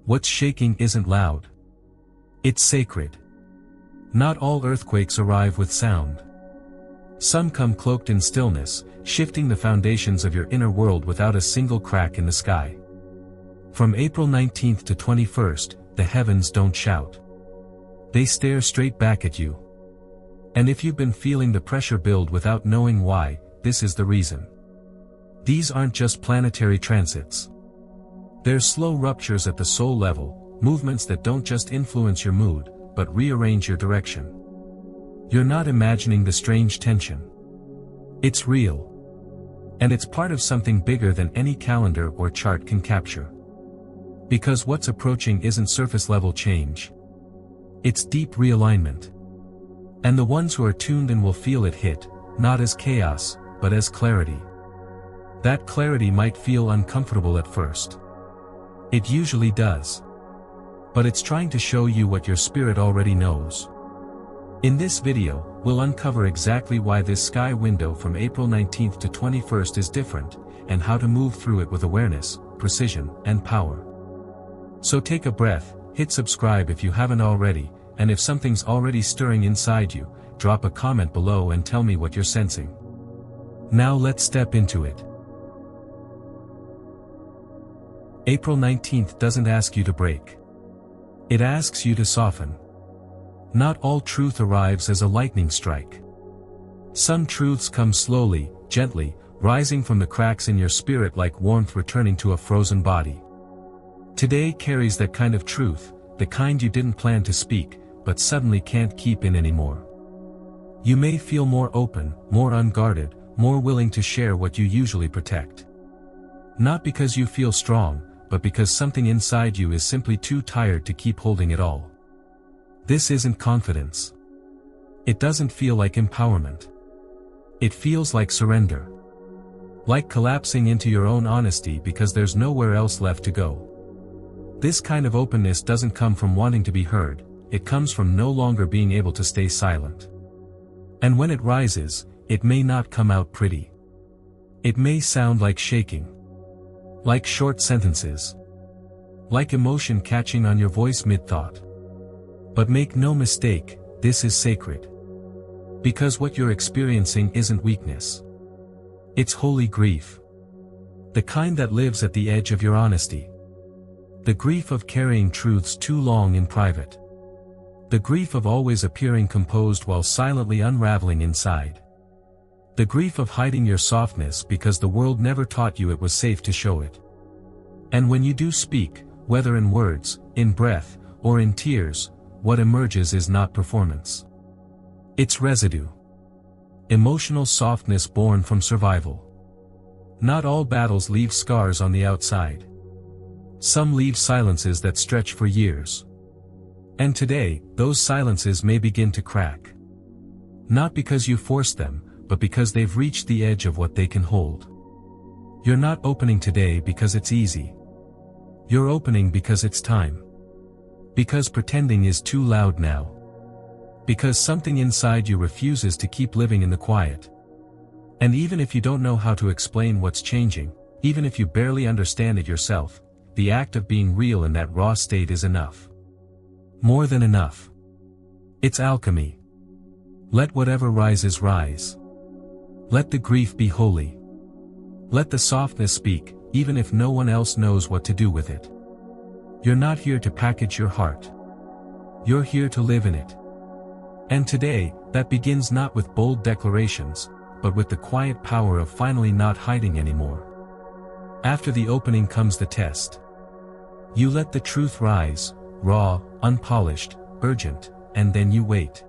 What's shaking isn't loud. It's sacred. Not all earthquakes arrive with sound. Some come cloaked in stillness, shifting the foundations of your inner world without a single crack in the sky. From April 19th to 21st, the heavens don't shout. They stare straight back at you. And if you've been feeling the pressure build without knowing why, this is the reason. These aren't just planetary transits. They're slow ruptures at the soul level, movements that don't just influence your mood, but rearrange your direction. You're not imagining the strange tension. It's real. And it's part of something bigger than any calendar or chart can capture. Because what's approaching isn't surface-level change. It's deep realignment. And the ones who are tuned in will feel it hit, not as chaos, but as clarity. That clarity might feel uncomfortable at first. It usually does. But it's trying to show you what your spirit already knows. In this video, we'll uncover exactly why this sky window from April 19th to 21st is different, and how to move through it with awareness, precision, and power. So take a breath, hit subscribe if you haven't already, and if something's already stirring inside you, drop a comment below and tell me what you're sensing. Now let's step into it. April 19th doesn't ask you to break. It asks you to soften. Not all truth arrives as a lightning strike. Some truths come slowly, gently, rising from the cracks in your spirit like warmth returning to a frozen body. Today carries that kind of truth, the kind you didn't plan to speak, but suddenly can't keep in anymore. You may feel more open, more unguarded, more willing to share what you usually protect. Not because you feel strong, but because something inside you is simply too tired to keep holding it all. This isn't confidence. It doesn't feel like empowerment. It feels like surrender. Like collapsing into your own honesty because there's nowhere else left to go. This kind of openness doesn't come from wanting to be heard, it comes from no longer being able to stay silent. And when it rises, it may not come out pretty. It may sound like shaking. Like short sentences. Like emotion catching on your voice mid-thought. But make no mistake, this is sacred. Because what you're experiencing isn't weakness. It's holy grief. The kind that lives at the edge of your honesty. The grief of carrying truths too long in private. The grief of always appearing composed while silently unraveling inside. The grief of hiding your softness because the world never taught you it was safe to show it. And when you do speak, whether in words, in breath, or in tears, what emerges is not performance. It's residue. Emotional softness born from survival. Not all battles leave scars on the outside. Some leave silences that stretch for years. And today, those silences may begin to crack. Not because you forced them, but because they've reached the edge of what they can hold. You're not opening today because it's easy. You're opening because it's time. Because pretending is too loud now. Because something inside you refuses to keep living in the quiet. And even if you don't know how to explain what's changing, even if you barely understand it yourself, the act of being real in that raw state is enough. More than enough. It's alchemy. Let whatever rises rise. Let the grief be holy. Let the softness speak, even if no one else knows what to do with it. You're not here to package your heart. You're here to live in it. And today, that begins not with bold declarations, but with the quiet power of finally not hiding anymore. After the opening comes the test. You let the truth rise, raw, unpolished, urgent, and then you wait.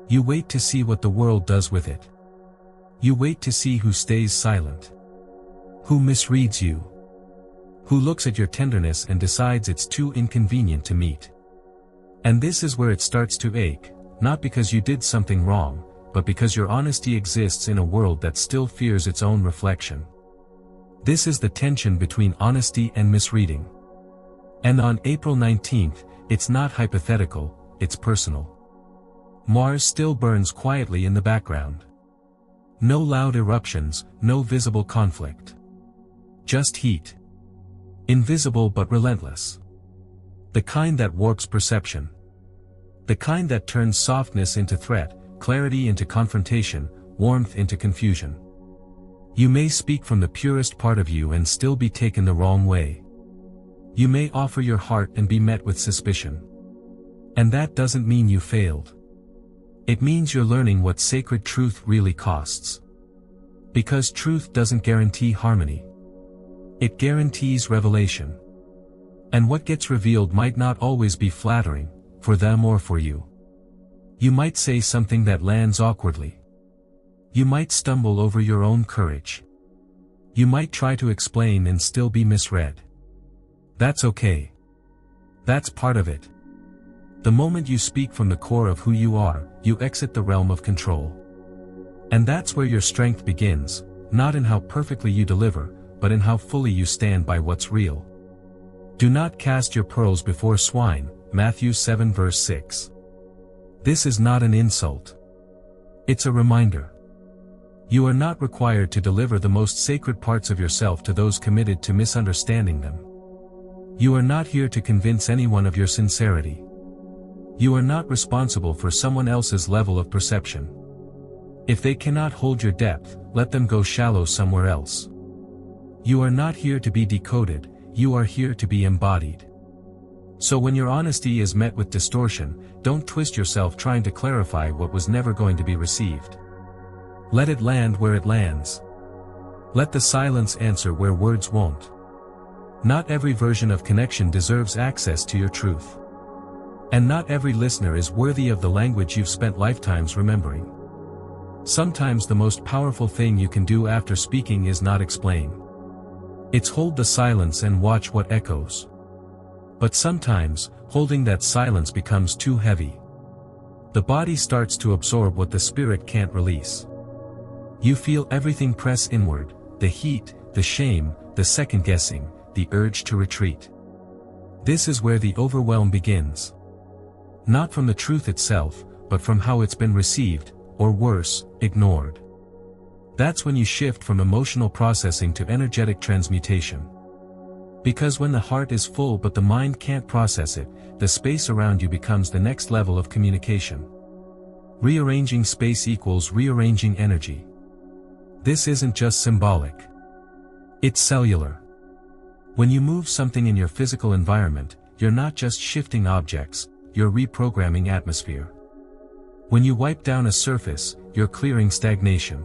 You wait to see what the world does with it. You wait to see who stays silent. Who misreads you. Who looks at your tenderness and decides it's too inconvenient to meet. And this is where it starts to ache, not because you did something wrong, but because your honesty exists in a world that still fears its own reflection. This is the tension between honesty and misreading. And on April 19th, it's not hypothetical, it's personal. Mars still burns quietly in the background. No loud eruptions, no visible conflict. Just heat. Invisible but relentless. The kind that warps perception. The kind that turns softness into threat, clarity into confrontation, warmth into confusion. You may speak from the purest part of you and still be taken the wrong way. You may offer your heart and be met with suspicion. And that doesn't mean you failed. It means you're learning what sacred truth really costs. Because truth doesn't guarantee harmony. It guarantees revelation. And what gets revealed might not always be flattering, for them or for you. You might say something that lands awkwardly. You might stumble over your own courage. You might try to explain and still be misread. That's okay. That's part of it. The moment you speak from the core of who you are, you exit the realm of control. And that's where your strength begins, not in how perfectly you deliver, but in how fully you stand by what's real. Do not cast your pearls before swine, Matthew 7 verse 6. This is not an insult. It's a reminder. You are not required to deliver the most sacred parts of yourself to those committed to misunderstanding them. You are not here to convince anyone of your sincerity. You are not responsible for someone else's level of perception. If they cannot hold your depth, let them go shallow somewhere else. You are not here to be decoded, you are here to be embodied. So when your honesty is met with distortion, don't twist yourself trying to clarify what was never going to be received. Let it land where it lands. Let the silence answer where words won't. Not every version of connection deserves access to your truth. And not every listener is worthy of the language you've spent lifetimes remembering. Sometimes the most powerful thing you can do after speaking is not explain. It's hold the silence and watch what echoes. But sometimes, holding that silence becomes too heavy. The body starts to absorb what the spirit can't release. You feel everything press inward, the heat, the shame, the second-guessing, the urge to retreat. This is where the overwhelm begins. Not from the truth itself, but from how it's been received, or worse, ignored. That's when you shift from emotional processing to energetic transmutation. Because when the heart is full but the mind can't process it, the space around you becomes the next level of communication. Rearranging space equals rearranging energy. This isn't just symbolic. It's cellular. When you move something in your physical environment, you're not just shifting objects, you're reprogramming atmosphere. When you wipe down a surface, you're clearing stagnation.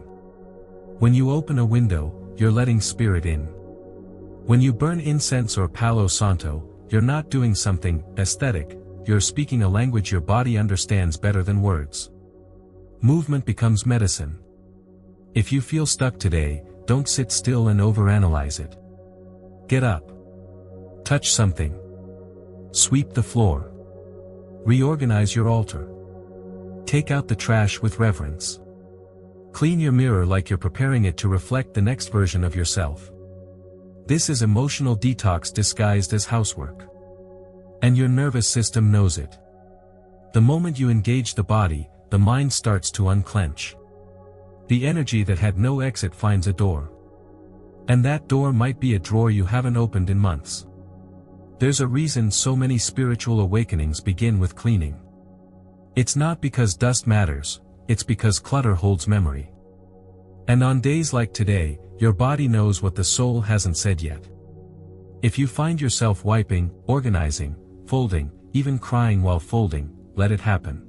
When you open a window, you're letting spirit in. When you burn incense or Palo Santo, you're not doing something aesthetic, you're speaking a language your body understands better than words. Movement becomes medicine. If you feel stuck today, don't sit still and overanalyze it. Get up. Touch something. Sweep the floor. Reorganize your altar. Take out the trash with reverence. Clean your mirror like you're preparing it to reflect the next version of yourself. This is emotional detox disguised as housework. And your nervous system knows it. The moment you engage the body, the mind starts to unclench. The energy that had no exit finds a door. And that door might be a drawer you haven't opened in months. There's a reason so many spiritual awakenings begin with cleaning. It's not because dust matters, it's because clutter holds memory. And on days like today, your body knows what the soul hasn't said yet. If you find yourself wiping, organizing, folding, even crying while folding, let it happen.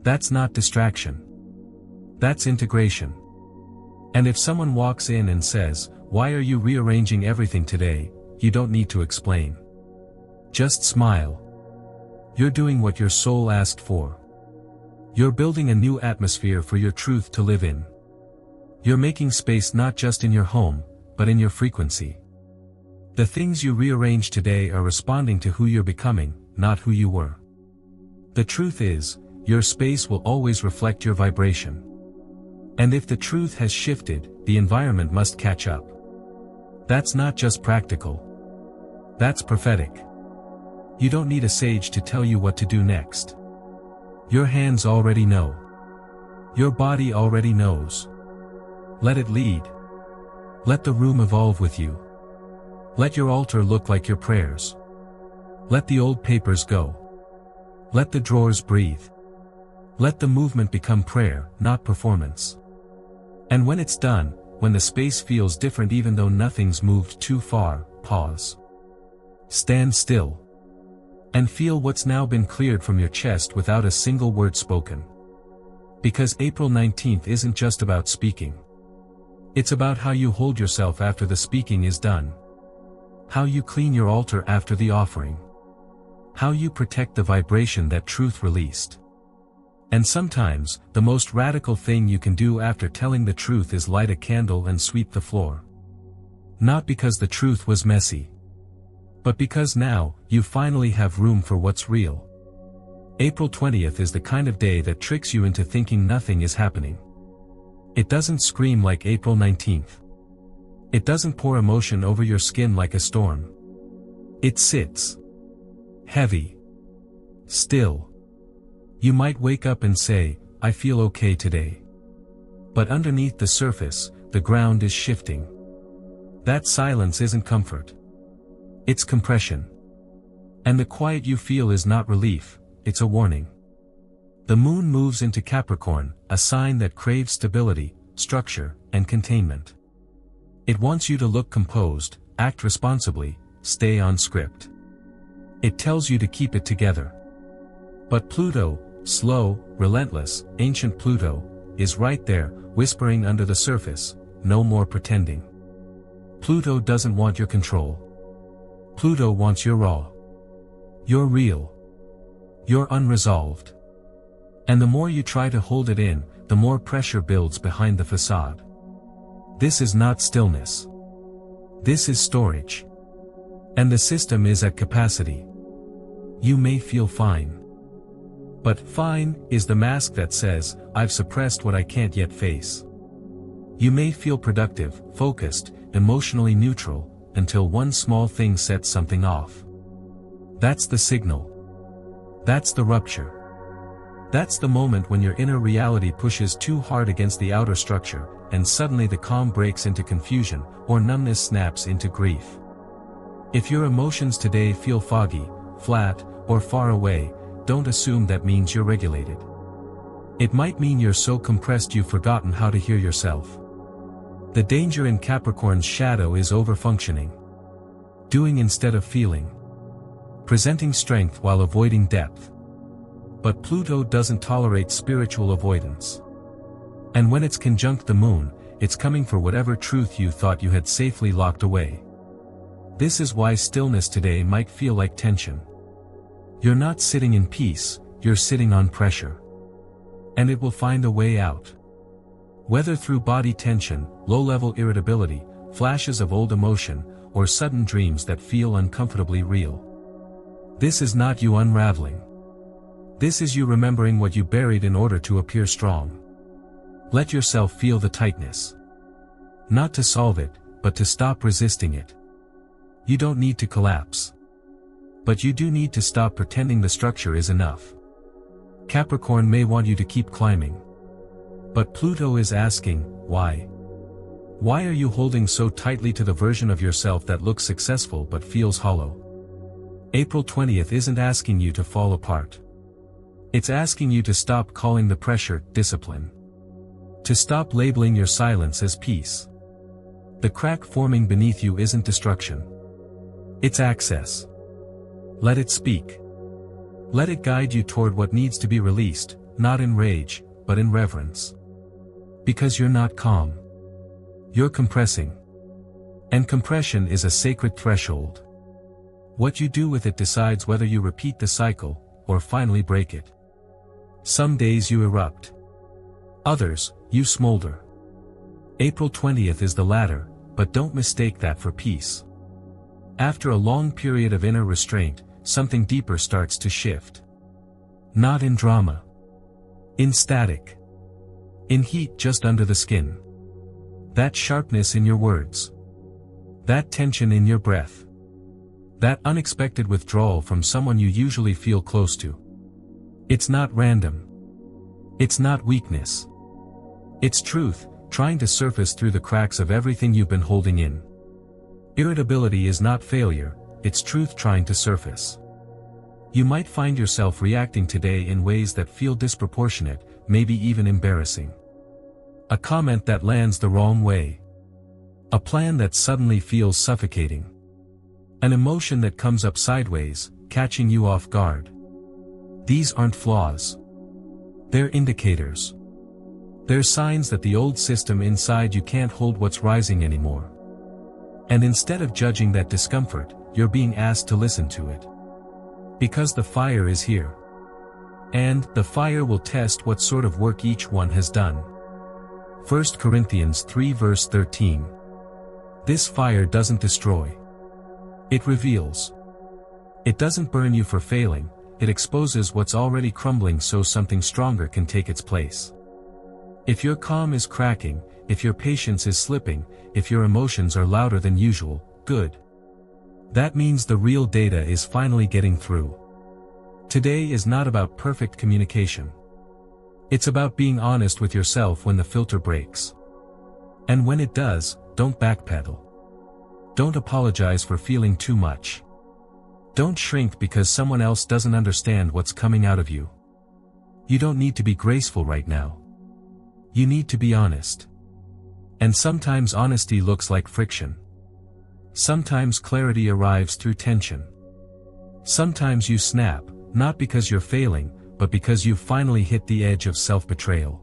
That's not distraction. That's integration. And if someone walks in and says, "Why are you rearranging everything today?" you don't need to explain. Just smile. You're doing what your soul asked for. You're building a new atmosphere for your truth to live in. You're making space not just in your home, but in your frequency. The things you rearrange today are responding to who you're becoming, not who you were. The truth is, your space will always reflect your vibration. And if the truth has shifted, the environment must catch up. That's not just practical. That's prophetic. You don't need a sage to tell you what to do next. Your hands already know. Your body already knows. Let it lead. Let the room evolve with you. Let your altar look like your prayers. Let the old papers go. Let the drawers breathe. Let the movement become prayer, not performance. And when it's done, when the space feels different even though nothing's moved too far, pause. Stand still. And feel what's now been cleared from your chest without a single word spoken. Because April 19th isn't just about speaking. It's about how you hold yourself after the speaking is done. How you clean your altar after the offering. How you protect the vibration that truth released. And sometimes, the most radical thing you can do after telling the truth is light a candle and sweep the floor. Not because the truth was messy. But because now, you finally have room for what's real. April 20th is the kind of day that tricks you into thinking nothing is happening. It doesn't scream like April 19th. It doesn't pour emotion over your skin like a storm. It sits. Heavy. Still. You might wake up and say, I feel okay today. But underneath the surface, the ground is shifting. That silence isn't comfort. It's compression. And the quiet you feel is not relief, it's a warning. The moon moves into Capricorn, a sign that craves stability, structure, and containment. It wants you to look composed, act responsibly, stay on script. It tells you to keep it together. But Pluto, slow, relentless, ancient Pluto, is right there, whispering under the surface, no more pretending. Pluto doesn't want your control. Pluto wants your raw. You're real. You're unresolved. And the more you try to hold it in, the more pressure builds behind the facade. This is not stillness. This is storage. And the system is at capacity. You may feel fine. But fine is the mask that says, I've suppressed what I can't yet face. You may feel productive, focused, emotionally neutral, until one small thing sets something off. That's the signal. That's the rupture. That's the moment when your inner reality pushes too hard against the outer structure, and suddenly the calm breaks into confusion, or numbness snaps into grief. If your emotions today feel foggy, flat, or far away, don't assume that means you're regulated. It might mean you're so compressed you've forgotten how to hear yourself. The danger in Capricorn's shadow is overfunctioning. Doing instead of feeling. Presenting strength while avoiding depth. But Pluto doesn't tolerate spiritual avoidance. And when it's conjunct the moon, it's coming for whatever truth you thought you had safely locked away. This is why stillness today might feel like tension. You're not sitting in peace, you're sitting on pressure. And it will find a way out. Whether through body tension, low-level irritability, flashes of old emotion, or sudden dreams that feel uncomfortably real. This is not you unraveling. This is you remembering what you buried in order to appear strong. Let yourself feel the tightness. Not to solve it, but to stop resisting it. You don't need to collapse. But you do need to stop pretending the structure is enough. Capricorn may want you to keep climbing. But Pluto is asking, why? Why are you holding so tightly to the version of yourself that looks successful but feels hollow? April 20th isn't asking you to fall apart. It's asking you to stop calling the pressure discipline. To stop labeling your silence as peace. The crack forming beneath you isn't destruction. It's access. Let it speak. Let it guide you toward what needs to be released, not in rage, but in reverence. Because you're not calm. You're compressing. And compression is a sacred threshold. What you do with it decides whether you repeat the cycle, or finally break it. Some days you erupt. Others, you smolder. April 20th is the latter, but don't mistake that for peace. After a long period of inner restraint, something deeper starts to shift. Not in drama. In static. In heat just under the skin. That sharpness in your words. That tension in your breath. That unexpected withdrawal from someone you usually feel close to. It's not random. It's not weakness. It's truth, trying to surface through the cracks of everything you've been holding in. Irritability is not failure, it's truth trying to surface. You might find yourself reacting today in ways that feel disproportionate, maybe even embarrassing. A comment that lands the wrong way. A plan that suddenly feels suffocating. An emotion that comes up sideways, catching you off guard. These aren't flaws. They're indicators. They're signs that the old system inside you can't hold what's rising anymore. And instead of judging that discomfort, you're being asked to listen to it. Because the fire is here. And the fire will test what sort of work each one has done. 1 Corinthians 3 verse 13. This fire doesn't destroy. It reveals. It doesn't burn you for failing, it exposes what's already crumbling so something stronger can take its place. If your calm is cracking, if your patience is slipping, if your emotions are louder than usual, good. That means the real data is finally getting through. Today is not about perfect communication. It's about being honest with yourself when the filter breaks. And when it does, don't backpedal. Don't apologize for feeling too much. Don't shrink because someone else doesn't understand what's coming out of you. You don't need to be graceful right now. You need to be honest. And sometimes honesty looks like friction. Sometimes clarity arrives through tension. Sometimes you snap, not because you're failing, but because you've finally hit the edge of self-betrayal.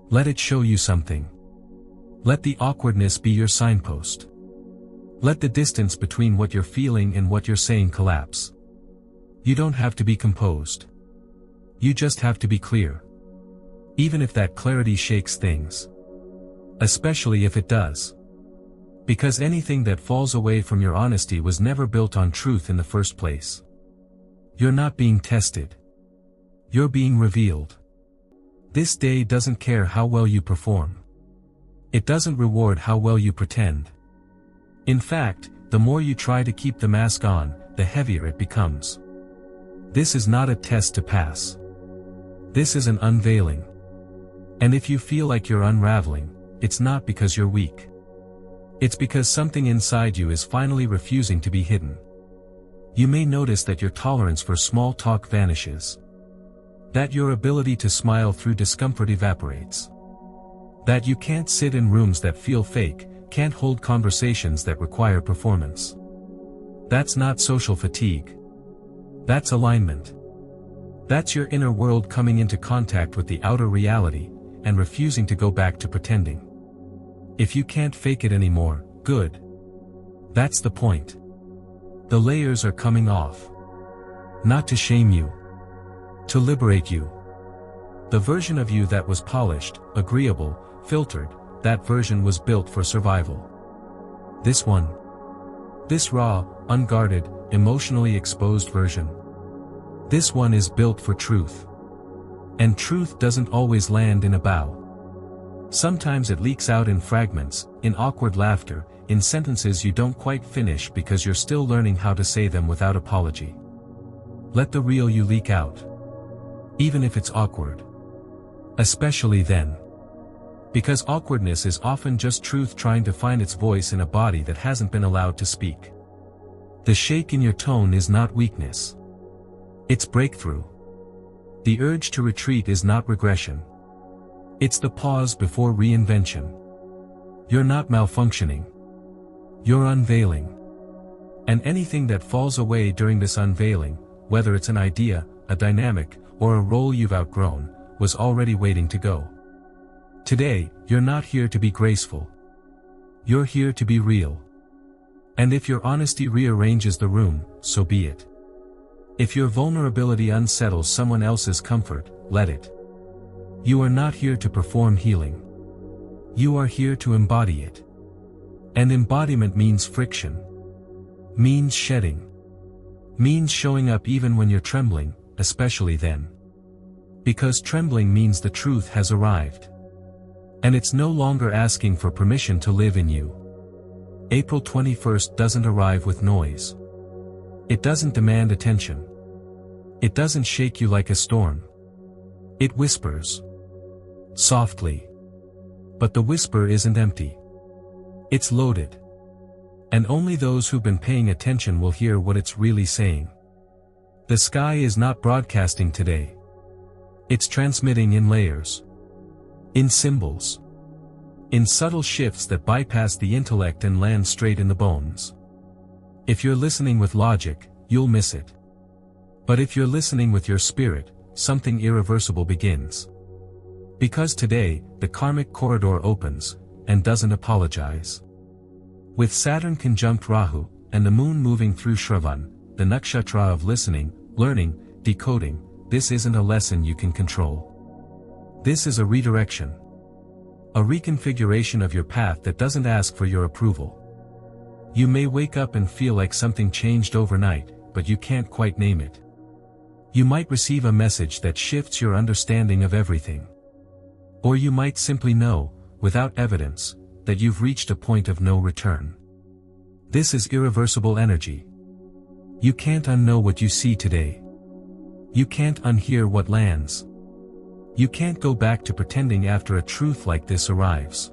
Let it show you something. Let the awkwardness be your signpost. Let the distance between what you're feeling and what you're saying collapse. You don't have to be composed. You just have to be clear. Even if that clarity shakes things. Especially if it does. Because anything that falls away from your honesty was never built on truth in the first place. You're not being tested. You're being revealed. This day doesn't care how well you perform. It doesn't reward how well you pretend. In fact, the more you try to keep the mask on, the heavier it becomes. This is not a test to pass. This is an unveiling. And if you feel like you're unraveling, it's not because you're weak. It's because something inside you is finally refusing to be hidden. You may notice that your tolerance for small talk vanishes. That your ability to smile through discomfort evaporates. That you can't sit in rooms that feel fake, can't hold conversations that require performance. That's not social fatigue. That's alignment. That's your inner world coming into contact with the outer reality, and refusing to go back to pretending. If you can't fake it anymore, good. That's the point. The layers are coming off. Not to shame you. To liberate you. The version of you that was polished, agreeable, filtered, that version was built for survival. This one. This raw, unguarded, emotionally exposed version. This one is built for truth. And truth doesn't always land in a bow. Sometimes it leaks out in fragments, in awkward laughter, in sentences you don't quite finish because you're still learning how to say them without apology. Let the real you leak out. Even if it's awkward. Especially then. Because awkwardness is often just truth trying to find its voice in a body that hasn't been allowed to speak. The shake in your tone is not weakness. It's breakthrough. The urge to retreat is not regression. It's the pause before reinvention. You're not malfunctioning. You're unveiling. And anything that falls away during this unveiling, whether it's an idea, a dynamic, or a role you've outgrown, was already waiting to go. Today, you're not here to be graceful. You're here to be real. And if your honesty rearranges the room, so be it. If your vulnerability unsettles someone else's comfort, let it. You are not here to perform healing. You are here to embody it. And embodiment means friction. Means shedding. Means showing up even when you're trembling, especially then. Because trembling means the truth has arrived. And it's no longer asking for permission to live in you. April 21st doesn't arrive with noise. It doesn't demand attention. It doesn't shake you like a storm. It whispers. Softly. But the whisper isn't empty. It's loaded. And only those who've been paying attention will hear what it's really saying. The sky is not broadcasting today. It's transmitting in layers. In symbols. In subtle shifts that bypass the intellect and land straight in the bones. If you're listening with logic, you'll miss it. But if you're listening with your spirit, something irreversible begins. Because today, the karmic corridor opens, and doesn't apologize. With Saturn conjunct Rahu, and the moon moving through Shravan, the nakshatra of listening, learning, decoding, this isn't a lesson you can control. This is a redirection. A reconfiguration of your path that doesn't ask for your approval. You may wake up and feel like something changed overnight, but you can't quite name it. You might receive a message that shifts your understanding of everything. Or you might simply know, without evidence, that you've reached a point of no return. This is irreversible energy. You can't unknow what you see today. You can't unhear what lands. You can't go back to pretending after a truth like this arrives.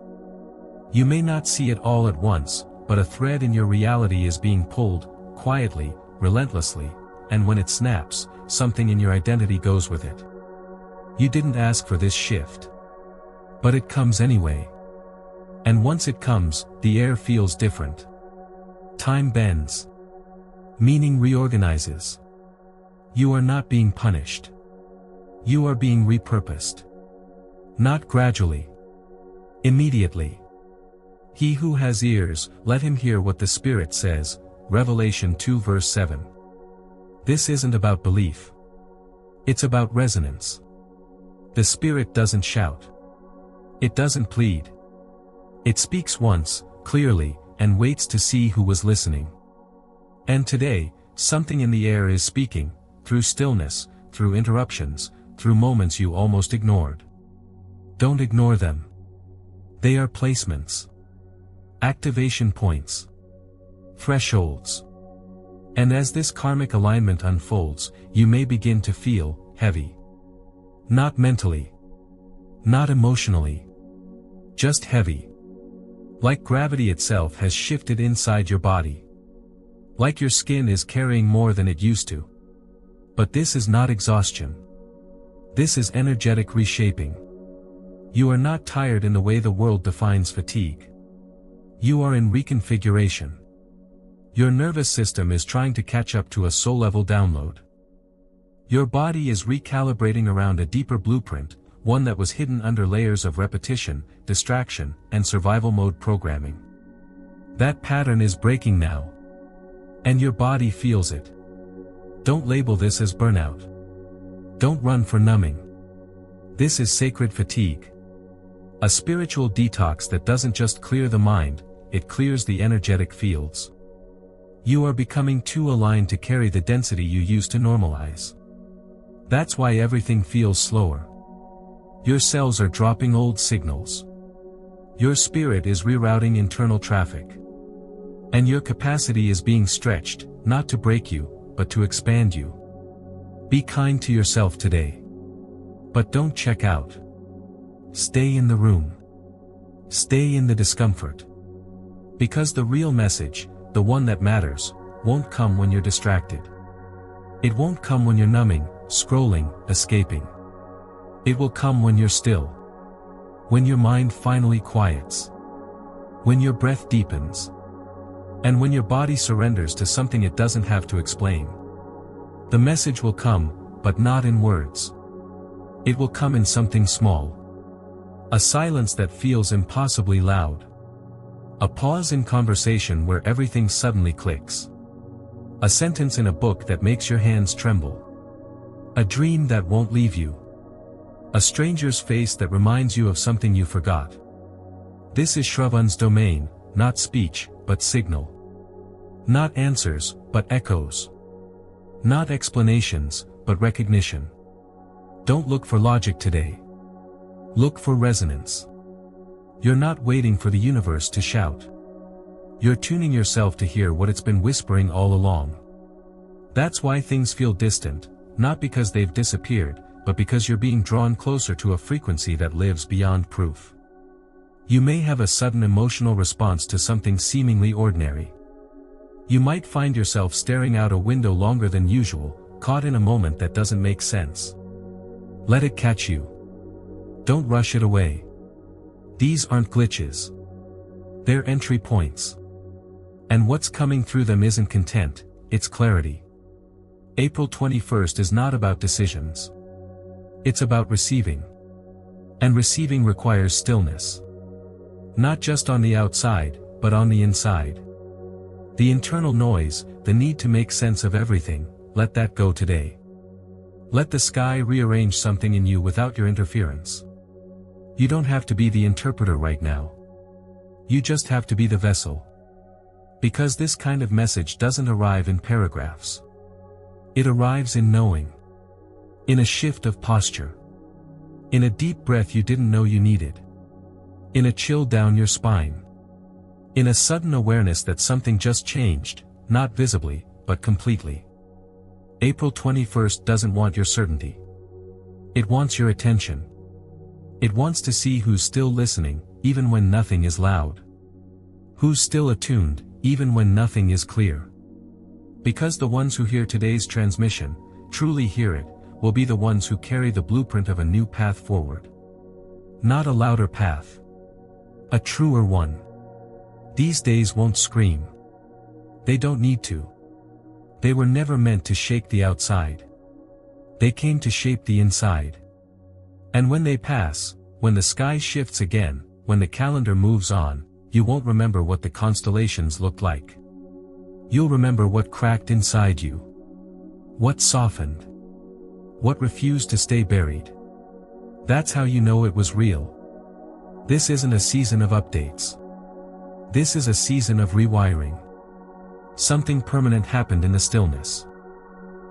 You may not see it all at once, but a thread in your reality is being pulled, quietly, relentlessly, and when it snaps, something in your identity goes with it. You didn't ask for this shift. But it comes anyway. And once it comes, the air feels different. Time bends. Meaning reorganizes. You are not being punished. You are being repurposed. Not gradually. Immediately. He who has ears, let him hear what the Spirit says, Revelation 2 verse 7. This isn't about belief. It's about resonance. The Spirit doesn't shout. It doesn't plead. It speaks once, clearly, and waits to see who was listening. And today, something in the air is speaking, through stillness, through interruptions, through moments you almost ignored. Don't ignore them. They are placements. Activation points. Thresholds. And as this karmic alignment unfolds, you may begin to feel heavy. Not mentally. Not emotionally. Just heavy. Like gravity itself has shifted inside your body. Like your skin is carrying more than it used to. But this is not exhaustion. This is energetic reshaping. You are not tired in the way the world defines fatigue. You are in reconfiguration. Your nervous system is trying to catch up to a soul-level download. Your body is recalibrating around a deeper blueprint, one that was hidden under layers of repetition, distraction, and survival mode programming. That pattern is breaking now. And your body feels it. Don't label this as burnout. Don't run for numbing. This is sacred fatigue. A spiritual detox that doesn't just clear the mind, it clears the energetic fields. You are becoming too aligned to carry the density you used to normalize. That's why everything feels slower. Your cells are dropping old signals. Your spirit is rerouting internal traffic. And your capacity is being stretched, not to break you, but to expand you. Be kind to yourself today. But don't check out. Stay in the room. Stay in the discomfort. Because the real message, the one that matters, won't come when you're distracted. It won't come when you're numbing, scrolling, escaping. It will come when you're still. When your mind finally quiets. When your breath deepens. And when your body surrenders to something it doesn't have to explain. The message will come, but not in words. It will come in something small. A silence that feels impossibly loud. A pause in conversation where everything suddenly clicks. A sentence in a book that makes your hands tremble. A dream that won't leave you. A stranger's face that reminds you of something you forgot. This is Shravan's domain, not speech, but signal. Not answers, but echoes. Not explanations, but recognition. Don't look for logic today. Look for resonance. You're not waiting for the universe to shout. You're tuning yourself to hear what it's been whispering all along. That's why things feel distant, not because they've disappeared, but because you're being drawn closer to a frequency that lives beyond proof. You may have a sudden emotional response to something seemingly ordinary. You might find yourself staring out a window longer than usual, caught in a moment that doesn't make sense. Let it catch you. Don't rush it away. These aren't glitches. They're entry points. And what's coming through them isn't content, it's clarity. April 21st is not about decisions. It's about receiving. And receiving requires stillness. Not just on the outside, but on the inside. The internal noise, the need to make sense of everything, let that go today. Let the sky rearrange something in you without your interference. You don't have to be the interpreter right now. You just have to be the vessel. Because this kind of message doesn't arrive in paragraphs. It arrives in knowing. In a shift of posture. In a deep breath you didn't know you needed. In a chill down your spine. In a sudden awareness that something just changed, not visibly, but completely. April 21st doesn't want your certainty. It wants your attention. It wants to see who's still listening, even when nothing is loud. Who's still attuned, even when nothing is clear. Because the ones who hear today's transmission, truly hear it, will be the ones who carry the blueprint of a new path forward. Not a louder path. A truer one. These days won't scream. They don't need to. They were never meant to shake the outside. They came to shape the inside. And when they pass, when the sky shifts again, when the calendar moves on, you won't remember what the constellations looked like. You'll remember what cracked inside you. What softened. What refused to stay buried. That's how you know it was real. This isn't a season of updates. This is a season of rewiring. Something permanent happened in the stillness.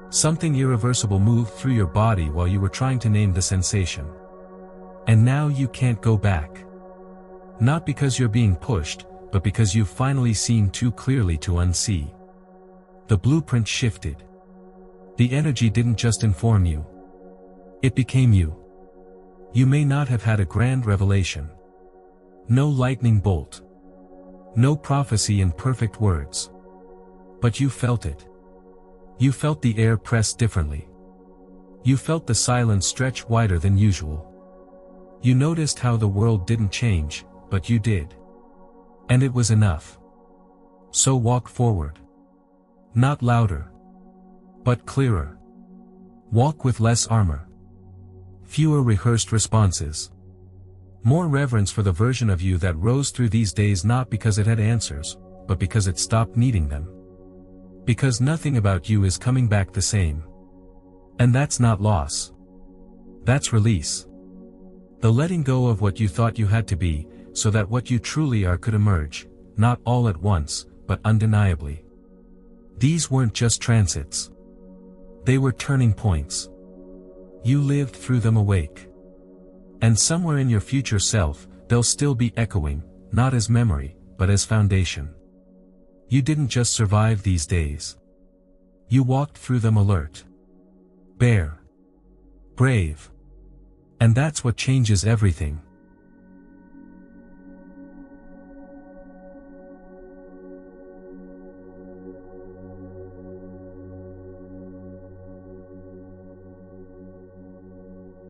Something irreversible moved through your body while you were trying to name the sensation. And now you can't go back. Not because you're being pushed, but because you've finally seen too clearly to unsee. The blueprint shifted. The energy didn't just inform you. It became you. You may not have had a grand revelation. No lightning bolt. No prophecy in perfect words. But you felt it. You felt the air press differently. You felt the silence stretch wider than usual. You noticed how the world didn't change, but you did. And it was enough. So walk forward. Not louder. But clearer. Walk with less armor. Fewer rehearsed responses. More reverence for the version of you that rose through these days, not because it had answers, but because it stopped needing them. Because nothing about you is coming back the same. And that's not loss. That's release. The letting go of what you thought you had to be, so that what you truly are could emerge, not all at once, but undeniably. These weren't just transits. They were turning points. You lived through them awake. And somewhere in your future self, they'll still be echoing, not as memory, but as foundation. You didn't just survive these days. You walked through them alert. Bare. Brave. And that's what changes everything.